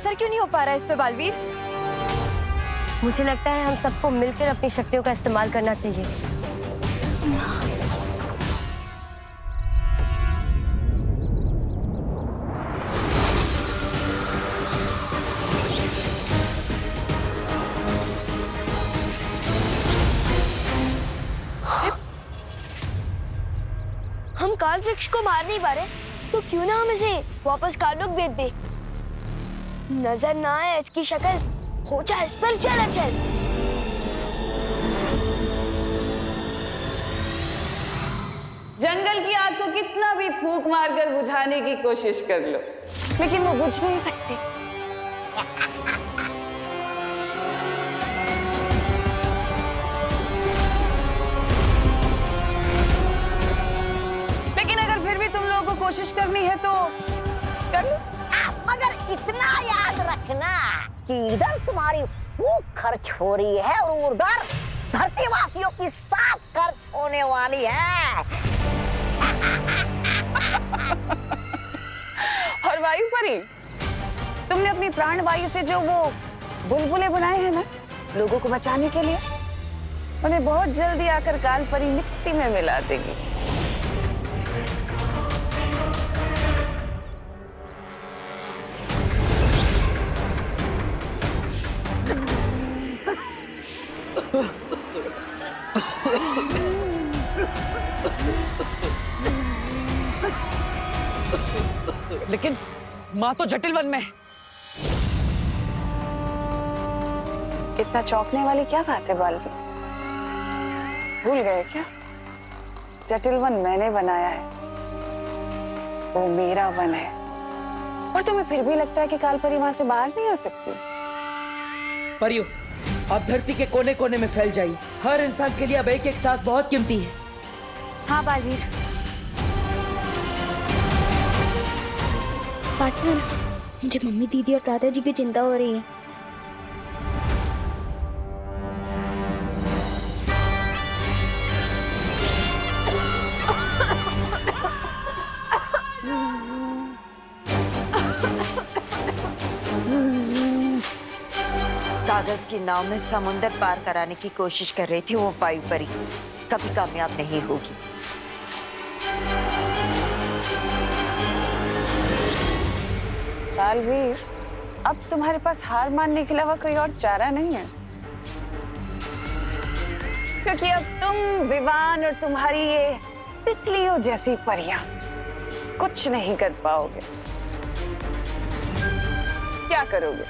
असर क्यों नहीं हो पा रहा है इस पे बालवीर? मुझे लगता है हम सबको मिलकर अपनी शक्तियों का इस्तेमाल करना चाहिए। हम काल वृक्ष को मार नहीं पा रहे, तो क्यों ना हम इसे वापस काललोक भेज दे। नजर ना आए इसकी शक्ल, हो जाए इस पर चल चल। जंगल की आग को कितना भी फूंक मारकर बुझाने की कोशिश कर लो, लेकिन वो बुझ नहीं सकती। लेकिन अगर फिर भी तुम लोगों को कोशिश करनी है तो कर लो। मगर इतना याद रखना कि इधर तुम्हारी भूख खर्च हो रही है और उधर धरतीवासियों की सांस खर्च होने वाली है। और वायु परी, तुमने अपनी प्राण वायु से जो वो बुलबुले बनाए हैं ना लोगों को बचाने के लिए, उन्हें बहुत जल्दी आकर काल परी मिट्टी में मिला देगी। लेकिन माँ तो जटिल वन में है। इतना चौंकने वाली क्या बात है बालवीर? भूल गए क्या? जटिल वन मैंने बनाया है, वो मेरा वन है। और तुम्हें फिर भी लगता है कि कालपरी वहां से बाहर नहीं आ सकती? परियो, आप धरती के कोने कोने में फैल जाइए। हर इंसान के लिए अब एक एक सांस बहुत कीमती है। हाँ बालवीर। पार्टनर, मुझे मम्मी, दीदी और दादाजी की चिंता हो रही है। कागज की नाव में समुंदर पार कराने की कोशिश कर रही थी वो वायु परी, कभी कामयाब नहीं होगी। बालवीर, अब तुम्हारे पास हार मानने के अलावा कोई और चारा नहीं है, क्योंकि अब तुम, विवान और तुम्हारी ये तितलियों जैसी परियां कुछ नहीं कर पाओगे। क्या करोगे?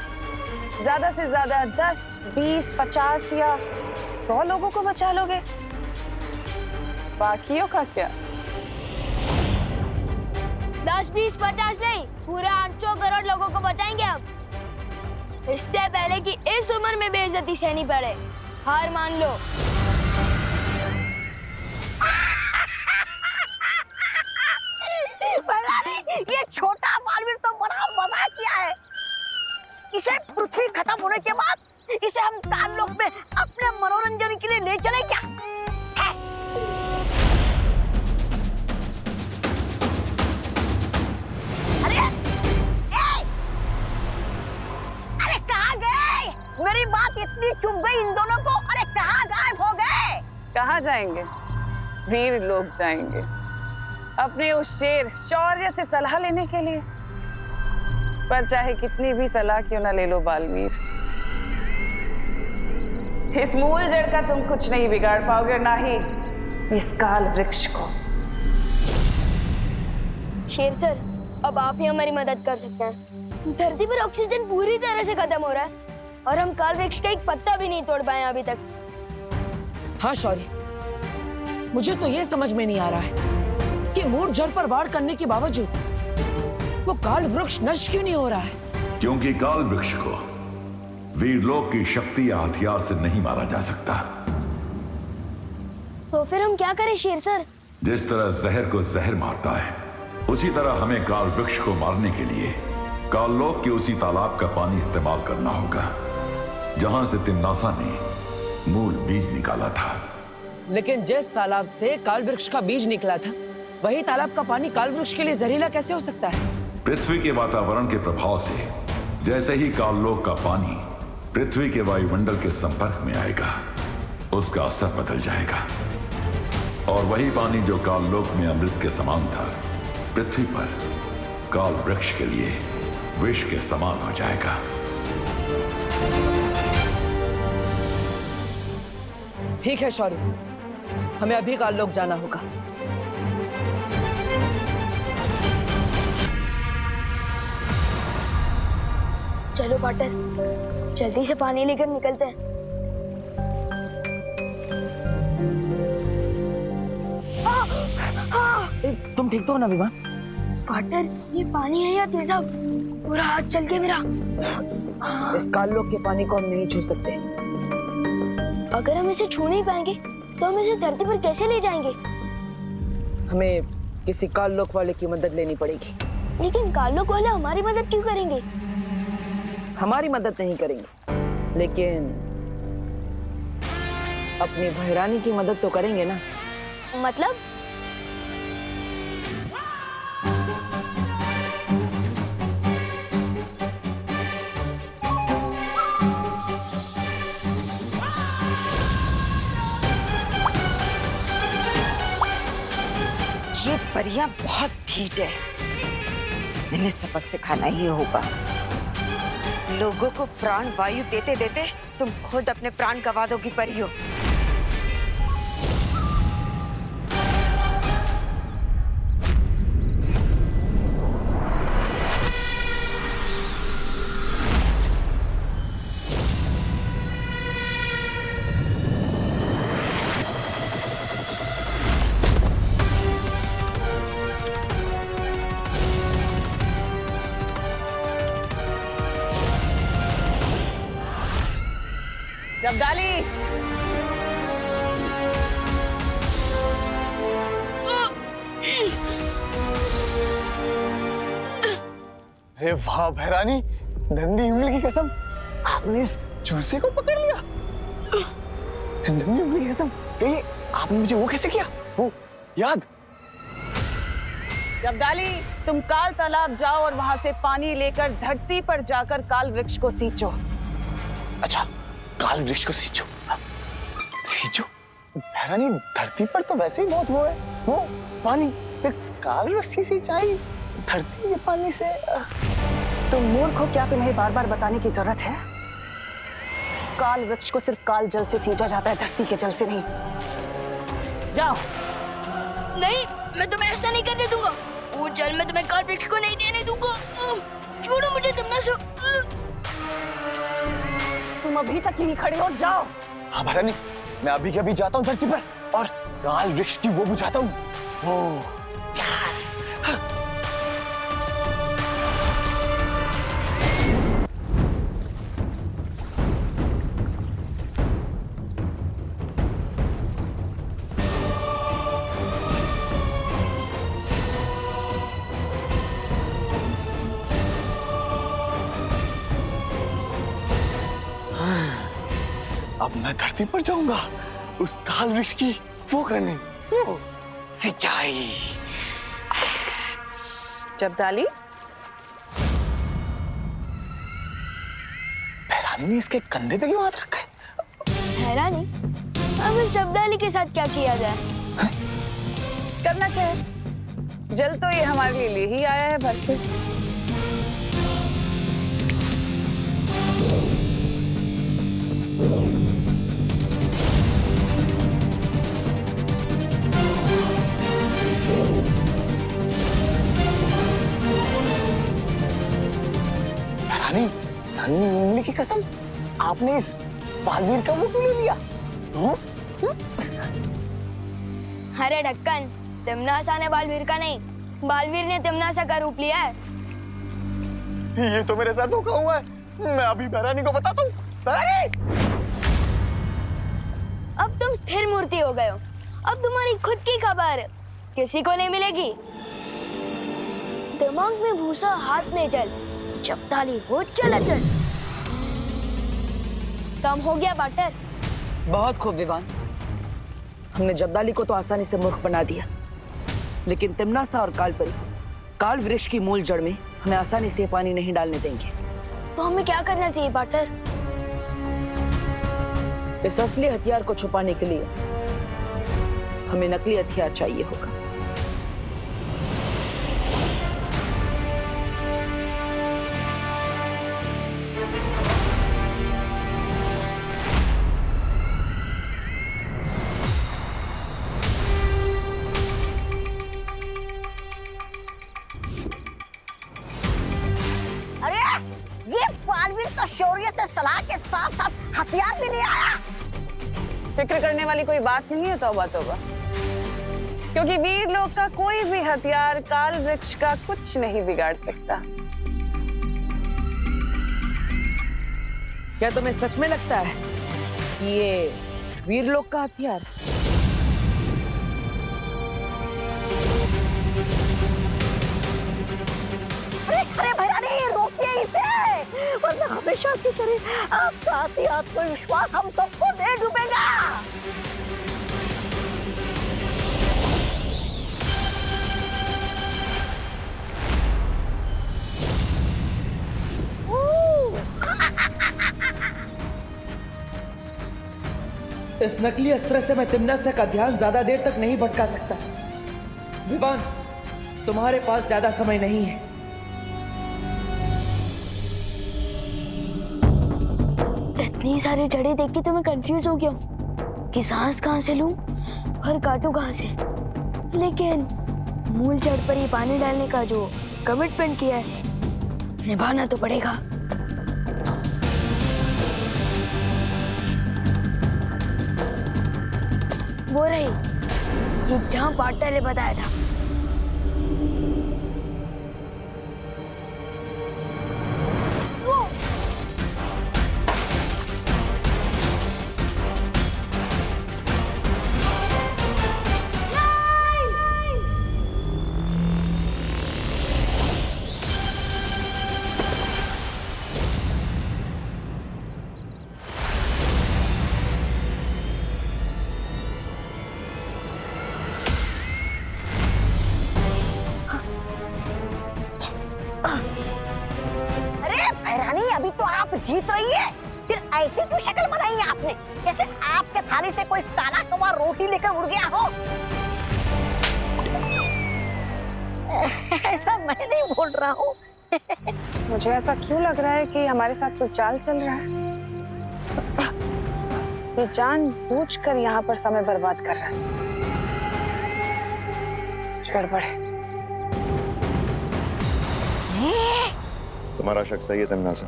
ज्यादा से ज्यादा 10, 20, 50 या 100 लोगों को बचा लोगे। बाकियों का क्या? 10, 20, 50 नहीं, पूरे 800 करोड़ लोगों को बचाएंगे हम। इससे पहले कि इस उम्र में बेइज्जती सहनी पड़े, हार मान लो। ये छोटा बालवीर तो बड़ा मजाक किया है। इसे पृथ्वी खत्म होने के बाद इसे हम काललोक में अपने मनोरंजन के लिए ले चले क्या? अरे कहाँ गए? मेरी बात इतनी चुभ गई इन दोनों को। अरे कहाँ गायब हो गए? कहाँ जाएंगे? वीर लोग जाएंगे अपने उस शेर शौर्य से सलाह लेने के लिए। पर चाहे कितनी भी सलाह क्यों ना ले लो बालवीर, इस मूल जड़ का तुम कुछ नहीं बिगाड़ पाओगे, ना ही इस काल वृक्ष को। शेर सर, अब आप ही हमारी मदद कर सकते हैं। धरती पर ऑक्सीजन पूरी तरह से खत्म हो रहा है और हम काल वृक्ष का एक पत्ता भी नहीं तोड़ पाए अभी तक। हाँ शौर्य, मुझे तो ये समझ में नहीं आ रहा है कि मूल जड़ पर वार करने के बावजूद वो काल वृक्ष नष्ट क्यों नहीं हो रहा है? क्योंकि काल वृक्ष को वीरलोक की शक्ति या हथियार से नहीं मारा जा सकता। तो फिर हम क्या करें शेर सर? जिस तरह जहर को जहर मारता है, उसी तरह हमें काल वृक्ष को मारने के लिए काललोक के उसी तालाब का पानी इस्तेमाल करना होगा जहां से तिम्नासा ने मूल बीज निकाला था। लेकिन जिस तालाब से काल वृक्ष का बीज निकला था, वही तालाब का पानी काल वृक्ष के लिए जहरीला कैसे हो सकता है? पृथ्वी के वातावरण के प्रभाव से जैसे ही काललोक का पानी पृथ्वी के वायुमंडल के संपर्क में आएगा, उसका असर बदल जाएगा और वही पानी जो काललोक में अमृत के समान था, पृथ्वी पर काल वृक्ष के लिए विष के समान हो जाएगा। ठीक है शौर्य, हमें अभी काललोक जाना होगा। चलो पार्टनर, जल्दी से पानी लेकर निकलते हैं। तुम ठीक तो हो ना विमान? पार्टनर, ये पानी है या तेज साहब? पूरा हाथ चल के मेरा। इस काललोक के पानी को हम नहीं छू सकते। अगर हम इसे छू नहीं पाएंगे तो हम इसे धरती पर कैसे ले जाएंगे? हमें किसी काललोक वाले की मदद लेनी पड़ेगी। लेकिन काललोक वाले हमारी मदद क्यों करेंगे? हमारी मदद नहीं करेंगे, लेकिन अपनी भैरानी की मदद तो करेंगे ना। मतलब? ये परियां बहुत ढीठ है, इन्हें सबक सिखाना ही होगा। लोगों को प्राण वायु देते देते तुम खुद अपने प्राण गंवा दोगी परियों। जब्दाली, अरे वाह भैरानी, नंदी उंगली की कसम, आपने इस चूसे को पकड़ लिया। नंदी उंगली की कसम, कहिए आपने मुझे वो कैसे किया? वो याद? जब्दाली, तुम काल तालाब जाओ और वहां से पानी लेकर धरती पर जाकर काल वृक्ष को सींचो। अच्छा, काल वृक्ष को सींचो। सींचो? भैरानी, धरती पर तो वैसे ही बहुत वो है, वो पानी, फिर काल वृक्ष की सिंचाई धरती के पानी से। तुम मूर्ख हो क्या? तुम्हें बार बार बताने की जरूरत है? काल वृक्ष को सिर्फ काल जल से सींचा जाता है, धरती के जल से नहीं। जाओ। नहीं, मैं तुम्हें ऐसा नहीं करने दूंगा। वो जल मैं तुम्हें काल वृक्ष को नहीं देने दूंगा। छोड़ो मुझे, तुमने तुम अभी तक यहीं खड़े हो, जाओ। हाँ भैरानी, मैं अभी के अभी जाता हूँ धरती पर और काल वृक्ष की वो बुझाता हूँ। यस। अब मैं धरती पर जाऊंगा उस काल वृक्ष की वो करने, वो सिंचाई। जब्दाली, भैरानी ने इसके कंधे पे क्यों हाथ रखा है? हैरानी, अब इस जब्दाली के साथ क्या किया जाए? करना क्या है? जल तो ये हमारे लिए ले ही आया है भर के। भैरानी, नन्ही उंगली की कसम, आपने इस बालवीर का मुंह क्यों ले लिया? अरे ढक्कन, तिमनासा ने बालवीर का नहीं, बालवीर ने तिमनासा का रूप लिया है। ये तो मेरे साथ धोखा हुआ है। मैं अभी भैरानी को बताता हूँ। भैरानी! अब तुम स्थिर मूर्ति हो गए हो। अब तुम्हारी खुद की खबर किसी को नहीं मिलेगी। दिमाग में भूसा, हाथ में जल, जब्दाली हो चल। काम हो गया पार्टनर। बहुत खूब विवान, हमने जब्दाली को तो आसानी से मूर्ख बना दिया, लेकिन तिमनासा और कालपरी काल वृक्ष की मूल जड़ में हमें आसानी से पानी नहीं डालने देंगे। तो हमें क्या करना चाहिए पार्टनर? इस असली हथियार को छुपाने के लिए हमें नकली हथियार चाहिए होगा। अरे ये बालवीर तो शौर्य से सलाह के साथ साथ हथियार भी नहीं आया। फिक्र करने वाली कोई बात नहीं है तौबा तौबा, क्योंकि वीर लोग का कोई भी हथियार काल वृक्ष का कुछ नहीं बिगाड़ सकता। क्या तुम्हें सच में लगता है कि ये वीर लोग का हथियार? अरे अरे भैरानी, रोकिए इसे, वरना हमेशा की तरह आपका आत्मविश्वास हम सबको दे डूबेगा। इस नकली अस्त्र से मैं तिम्नासा का ध्यान ज्यादा देर तक नहीं भटका सकता। विवान, तुम्हारे पास ज्यादा समय नहीं है। इतनी सारी जड़ें देख के तो मैं कंफ्यूज हो गया हूँ कि सांस कहाँ से लूं और काटूं कहाँ से। लेकिन मूल जड़ पर ही पानी डालने का जो कमिटमेंट किया है, निभाना तो पड़ेगा। वो रही ये जहाँ पार्टनर ने बताया था। अभी तो आप जीत रही है, फिर ऐसी क्यों शक्ल बनाई है आपने, जैसे आपके थाली से कोई काला कौवा रोटी लेकर उड़ गया हो। ऐसा मैं नहीं बोल रहा हूँ। मुझे ऐसा क्यों लग रहा है कि हमारे साथ कोई चाल चल रहा है? ये जानबूझकर यहाँ पर समय बर्बाद कर रहा है। गड़बड़ है। तुम्हारा शक सही है तिम्नासा।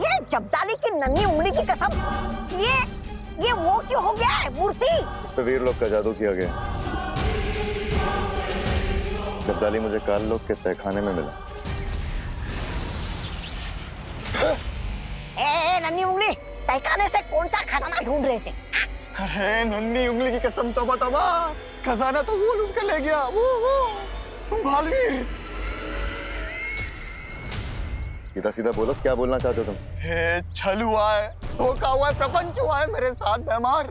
ये जब्दाली की नन्ही उंगली की कसम, ये वो क्यों हो गया है मूर्ति? इस पे वीर लोग का जादू किया गया। जब्दाली मुझे काल लोग के तहखाने में मिला। नन्ही उंगली, तहखाने से कौन सा खजाना ढूंढ रहे थे? अरे नन्ही उंगली की कसम, तौबा तौबा, खजाना तो वो लूट के ले गया, वो बालवीर। सीधा सीधा बोलो, क्या बोलना चाहते हो तुम? छल हुआ है, धोखा हुआ है, प्रपंच हुआ है मेरे साथ बेमार।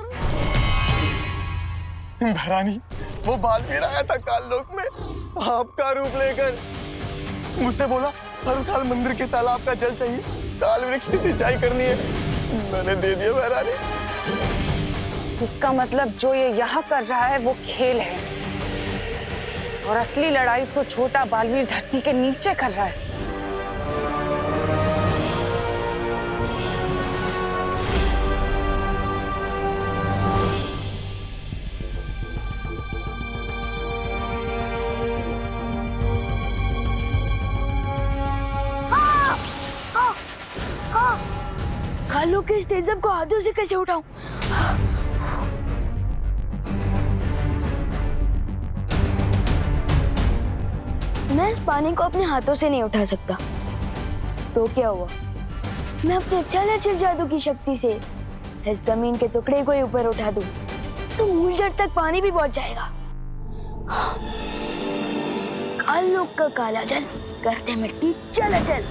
भरानी, वो बालवीर आया था काल लोक में आपका रूप लेकर, मुझसे बोला हर साल मंदिर के तालाब का जल चाहिए, काल वृक्ष की सिंचाई करनी है। मैंने दे दिया भरानी। इसका मतलब जो ये यहाँ कर रहा है वो खेल है, और असली लड़ाई तो छोटा बालवीर धरती के नीचे कर रहा है। कालू के इस तेजब को हाथों से कैसे उठाऊं? मैं इस पानी को अपने हाथों से नहीं उठा सकता, तो क्या हुआ? मैं अपने चल जादू की शक्ति से इस जमीन के टुकड़े को ही ऊपर उठा दूं, तो मूल जड़ तक पानी भी पहुंच जाएगा। काल लोक का काला जल करते मिट्टी चल चल।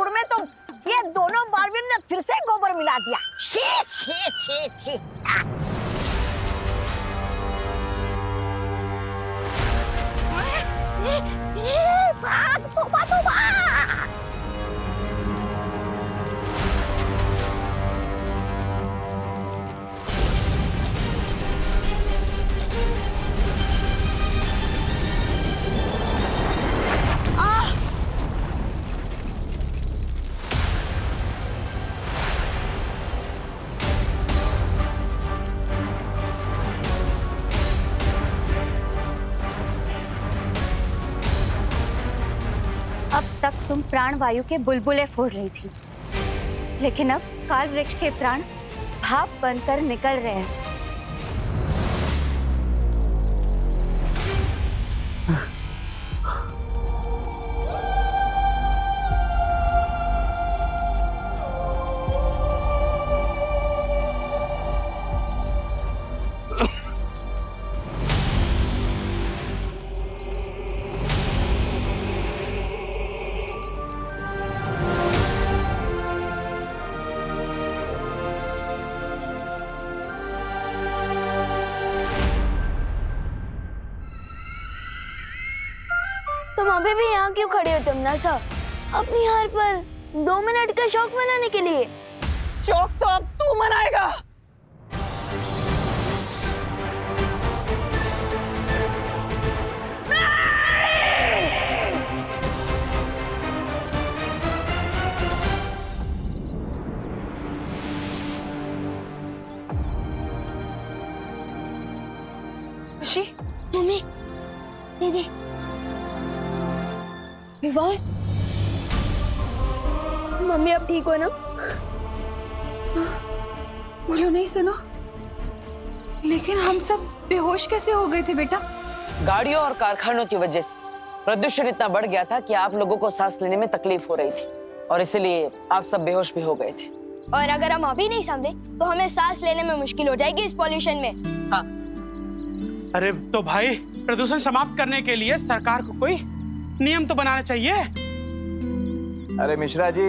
गुड़ में तो ये दोनों बालवीर ने फिर से गोबर मिला दिया। छी छी छी छी। भाग तोबा तोबा। अब तक तुम प्राण वायु के बुलबुले फोड़ रही थी, लेकिन अब काल वृक्ष के प्राण भाप बनकर निकल रहे हैं। तुम अभी भी यहाँ क्यों खड़े हो तमन्ना? अपनी हार पर 2 मिनट का शौक मनाने के लिए? शौक तो अब तू मनाएगा। खुशी, मम्मी, दीदी, विवान, मम्मी अब ठीक हो ना? बोलो नहीं सुनो, लेकिन हम सब बेहोश कैसे हो गए थे बेटा? गाड़ियों और कारखानों की वजह से प्रदूषण इतना बढ़ गया था कि आप लोगों को सांस लेने में तकलीफ हो रही थी और इसलिए आप सब बेहोश भी हो गए थे। और अगर हम अभी नहीं संभले तो हमें सांस लेने में मुश्किल हो जाएगी इस पॉल्यूशन में। हाँ। अरे तो भाई, प्रदूषण समाप्त करने के लिए सरकार को कोई नियम तो बनाना चाहिए। अरे मिश्रा जी,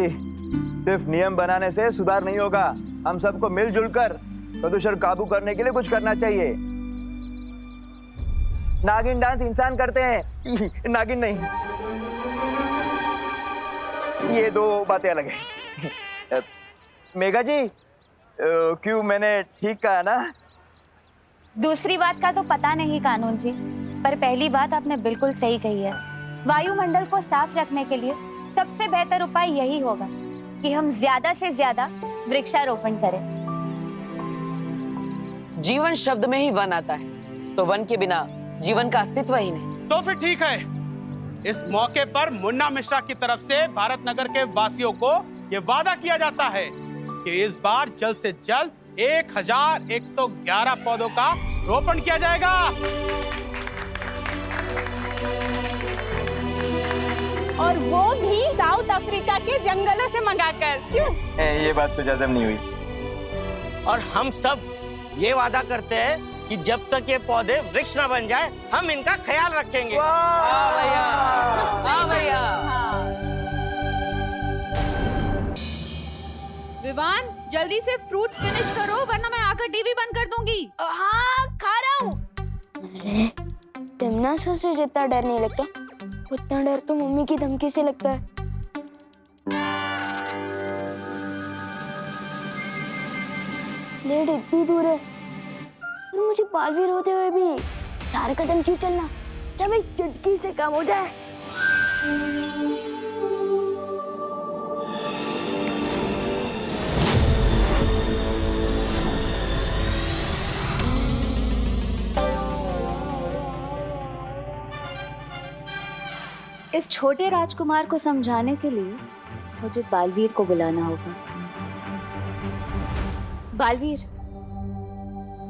सिर्फ नियम बनाने से सुधार नहीं होगा। हम सबको मिलजुल कर प्रदूषण काबू करने के लिए कुछ करना चाहिए। नागिन डांस इंसान करते हैं, नागिन नहीं। ये 2 बातें अलग हैं। मेघा जी, क्यों मैंने ठीक कहा ना? दूसरी बात का तो पता नहीं कानून जी, पर पहली बात आपने बिल्कुल सही कही है। वायुमंडल को साफ रखने के लिए सबसे बेहतर उपाय यही होगा कि हम ज्यादा से ज्यादा वृक्षारोपण करें। जीवन शब्द में ही वन आता है, तो वन के बिना जीवन का अस्तित्व ही नहीं। तो फिर ठीक है, इस मौके पर मुन्ना मिश्रा की तरफ से भारत नगर के वासियों को ये वादा किया जाता है कि इस बार जल्द से जल्द 1111 पौधों का रोपण किया जाएगा। और वो भी साउथ अफ्रीका के जंगलों से मंगाकर। क्यों? ये बात तो जज़म नहीं हुई। और हम सब ये वादा करते हैं कि जब तक ये पौधे वृक्ष ना बन जाए, हम इनका ख्याल रखेंगे। वाह भैया, वाह भैया। विवान, जल्दी से फ्रूट्स फिनिश करो वरना मैं आकर टीवी बंद कर दूंगी। हाँ, खा रहा हूँ। अरे, तमन्ना से जितना डर नहीं लगता, उतना डर तो मम्मी की धमकी से लगता है। प्लेट इतनी दूर है और मुझे बालवीर होते हुए भी 4 कदम क्यों चलना? जब एक चुटकी से काम हो जाए। इस छोटे राजकुमार को समझाने के लिए मुझे बालवीर को बुलाना होगा। बालवीर,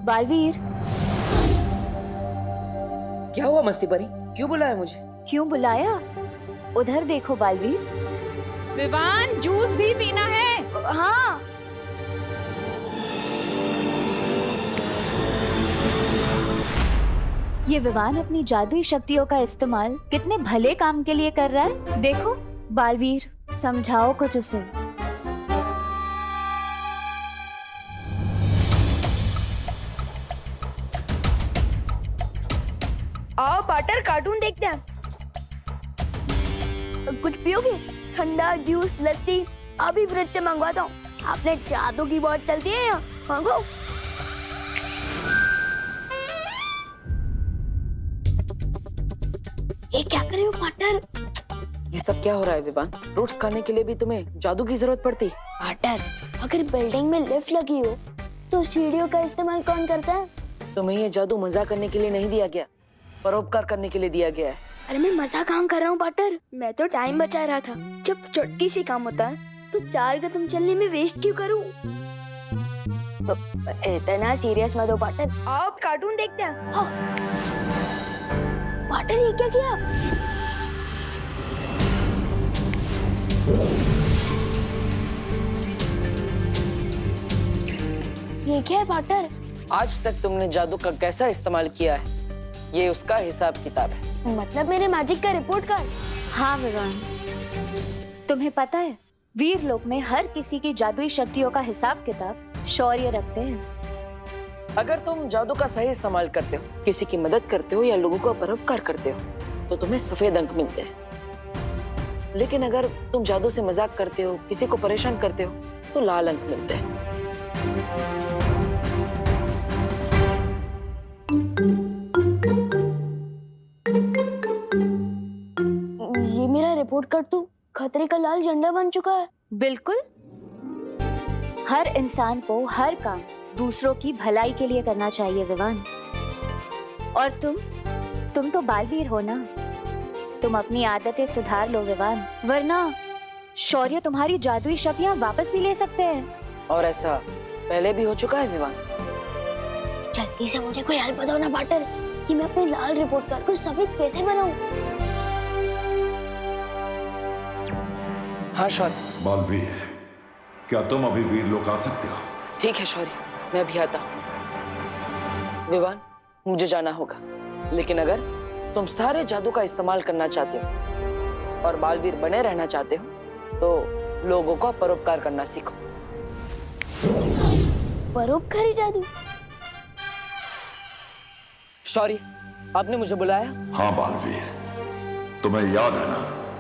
बालवीर। क्या हुआ मस्ती परी? क्यों बुलाया मुझे? क्यों बुलाया? उधर देखो बालवीर। विवान, जूस भी पीना है। हाँ। ये विवान अपनी जादुई शक्तियों का इस्तेमाल कितने भले काम के लिए कर रहा है। देखो बालवीर, समझाओ कुछ उसे। आओ पार्टनर, कार्टून देखते हैं। कुछ पियोगे? ठंडा जूस, लस्सी? अभी फ्रिज से मंगवाता हूँ। आपने जादू की बहुत चलती है यहाँ, मांगो। ये क्या कर रहे हो पार्टनर? ये सब क्या हो रहा है विवान? फ्रूट्स खाने के लिए भी तुम्हें जादू की जरूरत पड़ती? पार्टनर, अगर बिल्डिंग में लिफ्ट लगी हो तो सीढ़ियों का इस्तेमाल कौन करता है? तुम्हें ये जादू मजाक करने के लिए नहीं दिया गया, परोपकार करने के लिए दिया गया है। अरे मैं मजा काम कर रहा हूँ पार्टनर, मैं तो टाइम बचा रहा था। जब चुटकी सी काम होता है तो 4 कदम चलने में वेस्ट क्यों करूँ? इतना सीरियस मत हो पार्टनर, आओ अब कार्टून देखते हैं। हाँ। पार्टनर ये क्या किया? ये क्या है पार्टनर? आज तक तुमने जादू का कैसा इस्तेमाल किया है, ये उसका हिसाब किताब है। मतलब मेरे मैजिक का रिपोर्ट कार्ड? हाँ विवान, तुम्हें पता है वीर लोक में हर किसी की जादुई शक्तियों का हिसाब किताब शौर्य रखते हैं। अगर तुम जादू का सही इस्तेमाल करते हो, किसी की मदद करते हो या लोगों को परोपकार करते हो तो तुम्हें सफेद अंक मिलते हैं। लेकिन अगर तुम जादू से मजाक करते हो, किसी को परेशान करते हो तो लाल अंक मिलते हैं। ये मेरा रिपोर्ट कार्ड तो खतरे का लाल झंडा बन चुका है। बिल्कुल, हर इंसान को हर काम दूसरों की भलाई के लिए करना चाहिए विवान। और तुम तो बालवीर हो ना, तुम अपनी आदतें सुधार लो विवान, वरना शौर्य तुम्हारी जादुई शक्तियां वापस भी ले सकते हैं। और ऐसा पहले भी हो चुका है विवान। जल्दी से मुझे कोई हेल्प बताओ ना पार्टनर, कि मैं अपने लाल रिपोर्ट कार्ड को सफेद कैसे बनाऊं? हाँ शौर्य। बालवीर, क्या तुम अभी वीर लोक आ सकते हो? ठीक है शौर्य, मैं भी आता हूँ। विवान, मुझे जाना होगा, लेकिन अगर तुम सारे जादू का इस्तेमाल करना चाहते हो और बालवीर बने रहना चाहते हो तो लोगों को परोपकार करना सीखो। परोपकारी जादू? शौर्य, आपने मुझे बुलाया? हाँ बालवीर, तुम्हें याद है ना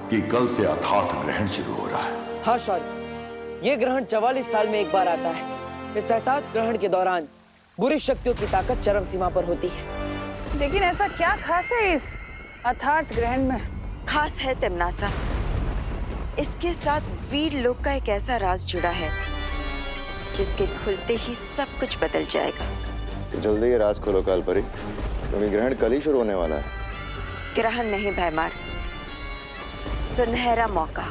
कि कल से अर्थात ग्रहण शुरू हो रहा है? हाँ शौर्य, ये ग्रहण 44 साल में एक बार आता है। इस अर्थात ग्रहण के दौरान बुरी शक्तियों की ताकत चरम सीमा पर होती है। लेकिन ऐसा क्या खास है इस अर्थात ग्रहण में? खास है तिमनासा, इसके साथ वीर लोक का एक ऐसा राज जुड़ा है जिसके खुलते ही सब कुछ बदल जाएगा। जल्दी ये राज खोलो कालपरी, क्योंकि ग्रहण कल ही शुरू होने वाला है। ग्रहण नहीं भैमार, सुनहरा मौका।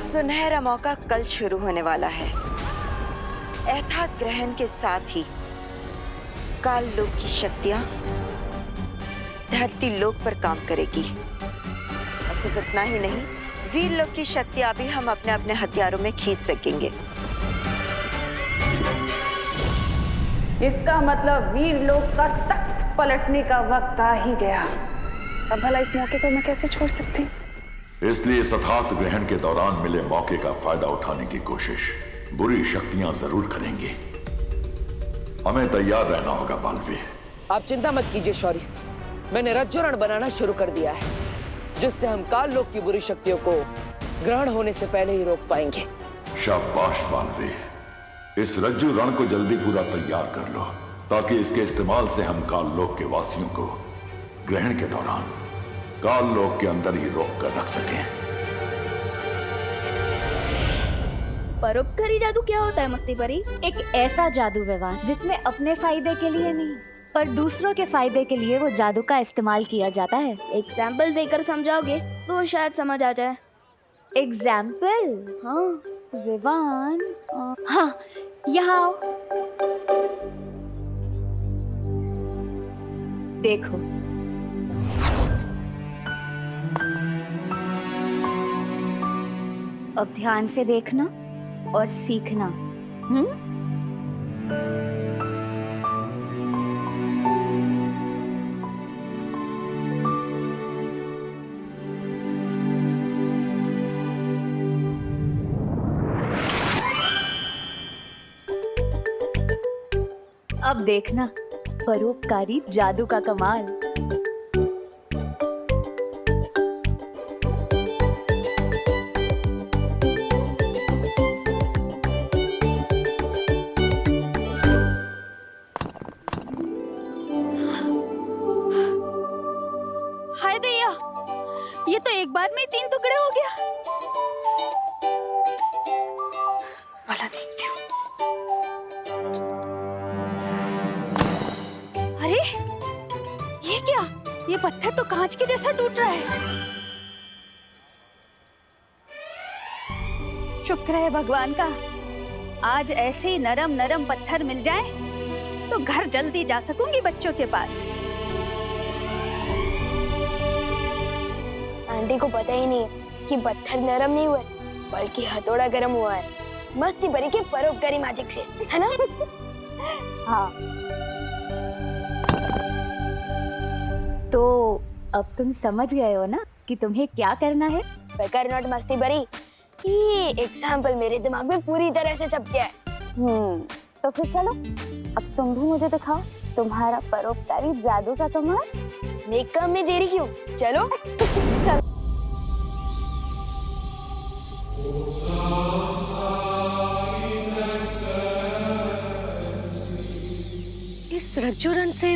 सुनहरा मौका कल शुरू होने वाला है। अर्थात ग्रहण के साथ ही काल लोक की शक्तियां धरती लोक पर काम करेगी। और सिर्फ इतना ही नहीं, वीर लोक की शक्तियां भी हम अपने अपने हथियारों में खींच सकेंगे। इसका मतलब वीर लोक का तख्त पलटने का वक्त आ ही गया। अब भला इस मौके को मैं कैसे छोड़ सकती? इसलिए इस अर्थात ग्रहण के दौरान मिले मौके का फायदा उठाने की कोशिश बुरी शक्तियां जरूर करेंगी। हमें तैयार रहना होगा बालवीर। आप चिंता मत कीजिए शौर्य, मैंने रज्जुरण बनाना शुरू कर दिया है, जिससे हम काल लोक की बुरी शक्तियों को ग्रहण होने से पहले ही रोक पाएंगे। शाबाश बालवीर, इस रज्जु रण को जल्दी पूरा तैयार कर लो, ताकि इसके इस्तेमाल से हम काल लोक के वासियों को ग्रहण के दौरान काल लोक के अंदर ही रोक कर रख सकें। परोपकारी जादू क्या होता है मस्ती परी? एक ऐसा जादू विवान जिसमें अपने फायदे के लिए नहीं पर दूसरों के फायदे के लिए वो जादू का इस्तेमाल किया जाता है। एग्जाम्पल देकर समझाओगे तो शायद समझ आ जाए। एग्जाम्पल? हाँ विवान, हाँ यहाँ आओ। देखो, अब ध्यान से देखना और सीखना। अब देखना परोपकारी जादू का कमाल। हाय दैया, ये तो एक बार में ही 3 टुकड़े हो गया। वाला देखती हूँ। अरे ये क्या? ये पत्थर तो कांच के जैसा टूट रहा है। शुक्र है भगवान का, आज ऐसे ही नरम नरम पत्थर मिल जाए तो घर जल्दी जा सकूंगी बच्चों के पास। आंटी को पता ही नहीं है कि पत्थर नरम नहीं हुआ है, बल्कि हथौड़ा गर्म हुआ है, मस्ती भरी के परोपकारी मैजिक से, है ना? हाँ। तो अब तुम समझ गए हो ना कि तुम्हें क्या करना है? बेकार नॉट मस्ती भरी, ये एग्जाम्पल मेरे दिमाग में पूरी तरह से छप गया है। तो फिर चलो, अब तुम भी मुझे दिखाओ तुम्हारा परोपकारी जादू का कमाल। नेक काम में देरी क्यों? चलो। इस रज्जुरन से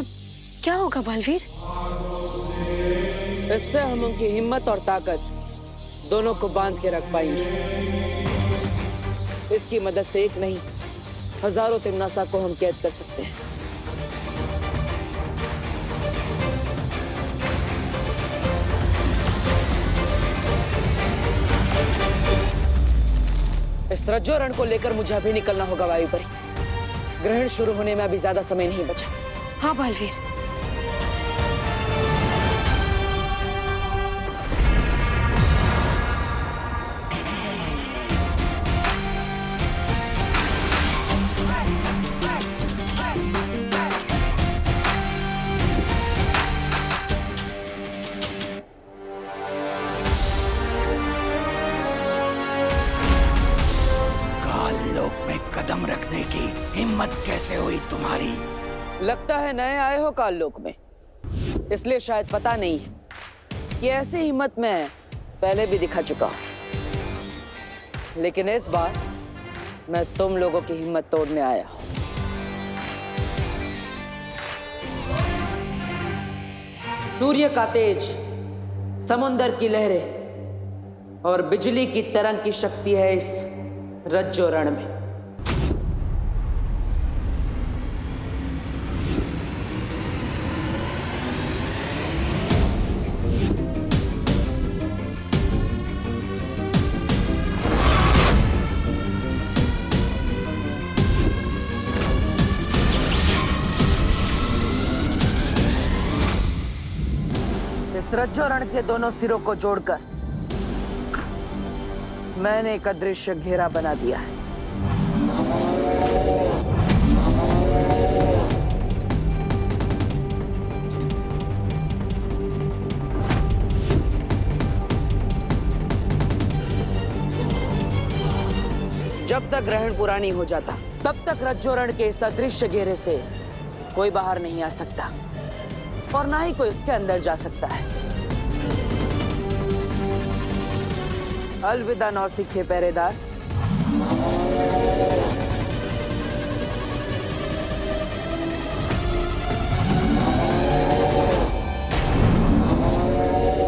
क्या होगा बालवीर? इससे हम उनकी हिम्मत और ताकत दोनों को बांध के रख पाएंगे। इसकी मदद से एक नहीं, हजारों तिमनासा को हम कैद कर सकते हैं। इस रज्जुरण को लेकर मुझे अभी निकलना होगा वायुपरी। ग्रहण शुरू होने में अभी ज्यादा समय नहीं बचा। हाँ बालवीर। कदम रखने की हिम्मत कैसे हुई तुम्हारी? लगता है नए आए हो काललोक में, इसलिए शायद पता नहीं है कि ऐसी हिम्मत मैं पहले भी दिखा चुका हूं। लेकिन इस बार मैं तुम लोगों की हिम्मत तोड़ने आया हूं। सूर्य का तेज, समुंदर की लहरें और बिजली की तरंग की शक्ति है इस रज्जोरण में। इस रज्जोरण के दोनों सिरों को जोड़कर मैंने एक अदृश्य घेरा बना दिया है। जब तक ग्रहण पूरा नहीं हो जाता, तब तक रज्जोरण के इस अदृश्य घेरे से कोई बाहर नहीं आ सकता और ना ही कोई उसके अंदर जा सकता है। अलविदा नौसिखिए पहरेदार।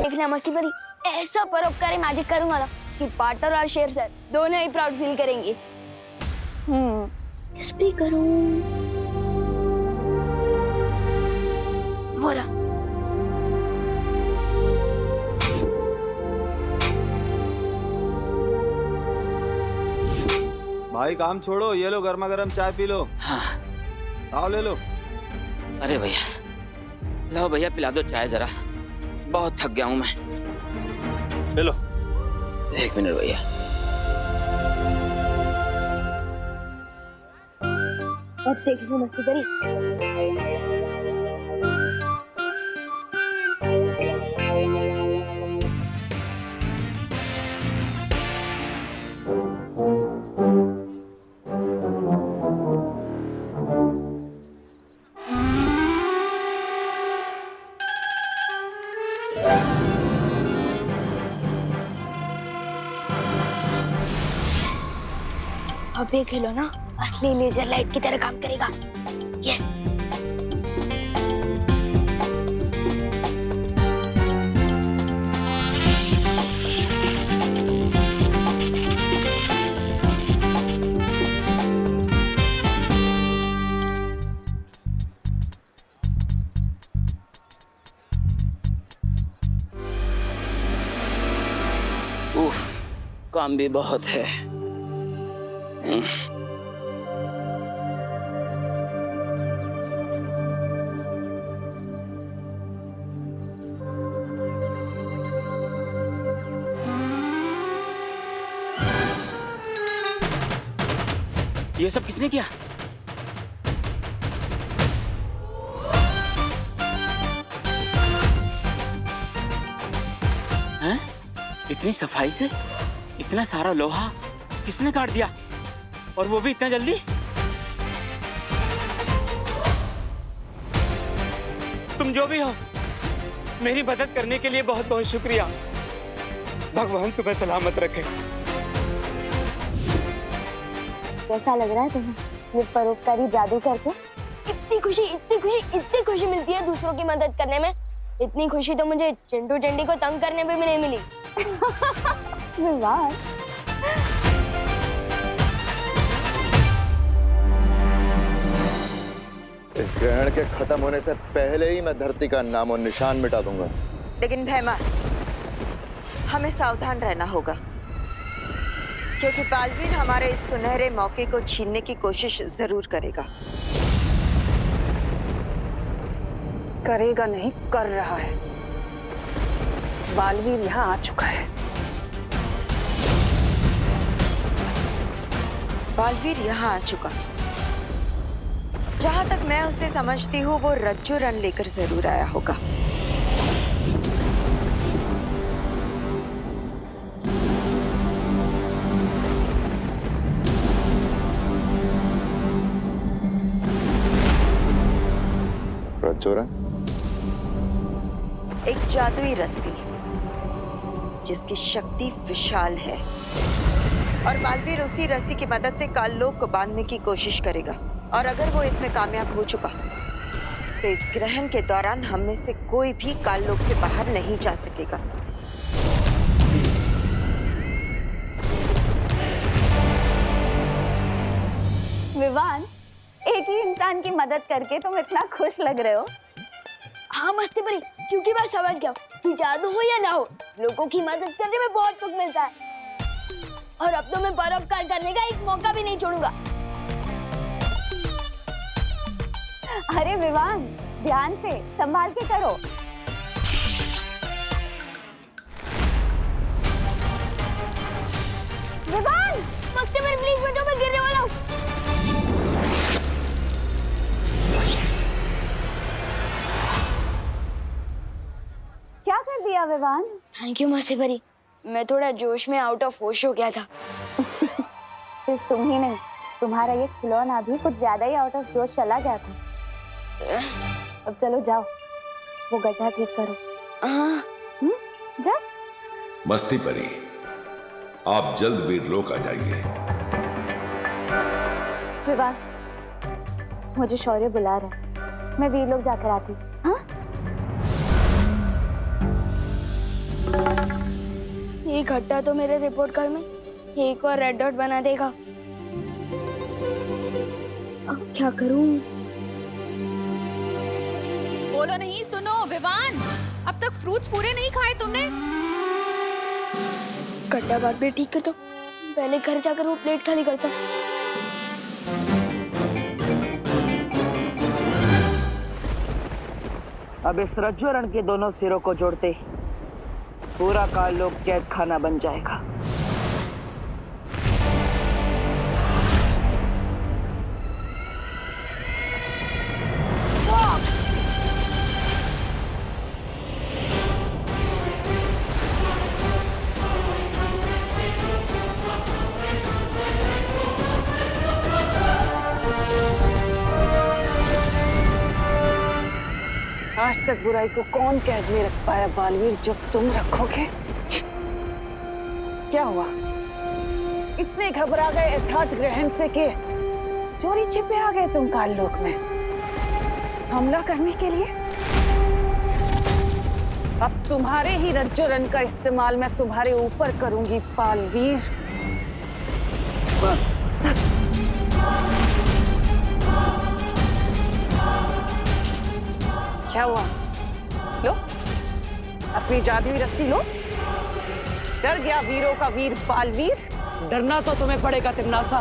देखना मस्ती भरी, ऐसा परोपकारी मैजिक करूंगा ना कि पार्टनर और शेर सर दोनों ही प्राउड फील करेंगे। किस पे करूं? बोला भाई काम छोड़ो, ये लो गर्मा गर्म चाय पी लो। हाँ। आओ ले लो। अरे भैया, लो भैया पिला दो चाय जरा, बहुत थक गया हूं मैं। ले लो। 1 मिनट भैया। अब देखिए मस्ती भरी। अब ये खिलौना असली लेजर लाइट की तरह काम करेगा। यस। काम भी बहुत है। ये सब किसने किया? हैं? इतनी सफाई से इतना सारा लोहा किसने काट दिया, और वो भी इतना जल्दी? तुम जो भी हो, मेरी मदद करने के लिए बहुत बहुत शुक्रिया। भगवान तुम्हें सलामत रखे। कैसा लग रहा है तुम्हें ये परोपकारी जादू करके? इतनी खुशी मिलती है दूसरों की मदद करने में। इतनी खुशी तो मुझे चिंटू टेंडी को तंग करने पे भी नहीं मिली। वाह। इस ग्रहण के खत्म होने से पहले ही मैं धरती का नामो निशान मिटा दूंगा। लेकिन भैमा, हमें सावधान रहना होगा, क्योंकि बालवीर हमारे इस सुनहरे मौके को छीनने की कोशिश जरूर करेगा। करेगा नहीं, कर रहा है। बालवीर यहाँ आ चुका है। बालवीर यहाँ आ चुका। जहां तक मैं उसे समझती हूँ, वो रज्जू रण लेकर जरूर आया होगा। रज्जू रण? एक जादुई रस्सी जिसकी शक्ति विशाल है, और बालवीर उसी रस्सी की मदद से काललोक को बांधने की कोशिश करेगा। और अगर वो इसमें कामयाब हो चुका, तो इस ग्रहण के दौरान हम में से कोई भी काललोक से बाहर नहीं जा सकेगा। विवान, एक ही इंसान की मदद करके तुम इतना खुश लग रहे हो। हाँ मस्ती परी, क्योंकि मैं समझ गया कि जादू हो या ना हो, लोगों की मदद करने में बहुत सुख मिलता है। और अब तो मैं परोपकार करने का एक मौका भी नहीं छोड़ूंगा। अरे विवान, ध्यान से संभाल के करो। विवान, मस्ती परी प्लीज बचो, मैं गिरने वाला हूँ। क्या कर दिया विवान? थैंक यू मस्ती परी, मैं थोड़ा जोश में आउट ऑफ होश हो गया था। सिर्फ तुम ही नहीं, तुम्हारा ये खिलौना भी कुछ ज्यादा ही आउट ऑफ जोश चला गया था। अब चलो जाओ, वो गड्ढा ठीक करो। जा। मस्ती परी, आप जल्द वीरलोक आ जाइए। विवान, मुझे शौर्य बुला रहा है, मैं वीरलोक जाकर आती। हाँ? ये घट्टा तो मेरे रिपोर्ट कार्ड में एक और रेड डॉट बना देगा। अब क्या करूं? बोलो नहीं, सुनो विवान, अब तक फ्रूट्स पूरे नहीं खाए तुमने। घट्टा बात भी ठीक कर दो, पहले घर जाकर वो प्लेट खाली करता हूं। अब इस रज्जू रण के दोनों सिरों को जोड़ते ही पूरा काललोक कैद खाना बन जाएगा। आज तक बुराई को कौन कैद में रख पाया बालवीर, जो तुम रखोगे? क्या हुआ? इतने घबरा गए यथार्थ ग्रहण से कि चोरी छिपे आ गए तुम काल लोक में हमला करने के लिए। अब तुम्हारे ही रज्जो रन का इस्तेमाल मैं तुम्हारे ऊपर करूंगी बालवीर। क्या हुआ? लो अपनी जादुई रस्सी लो। डर गया वीरों का वीर बालवीर? डरना तो तुम्हें पड़ेगा तिमनासा।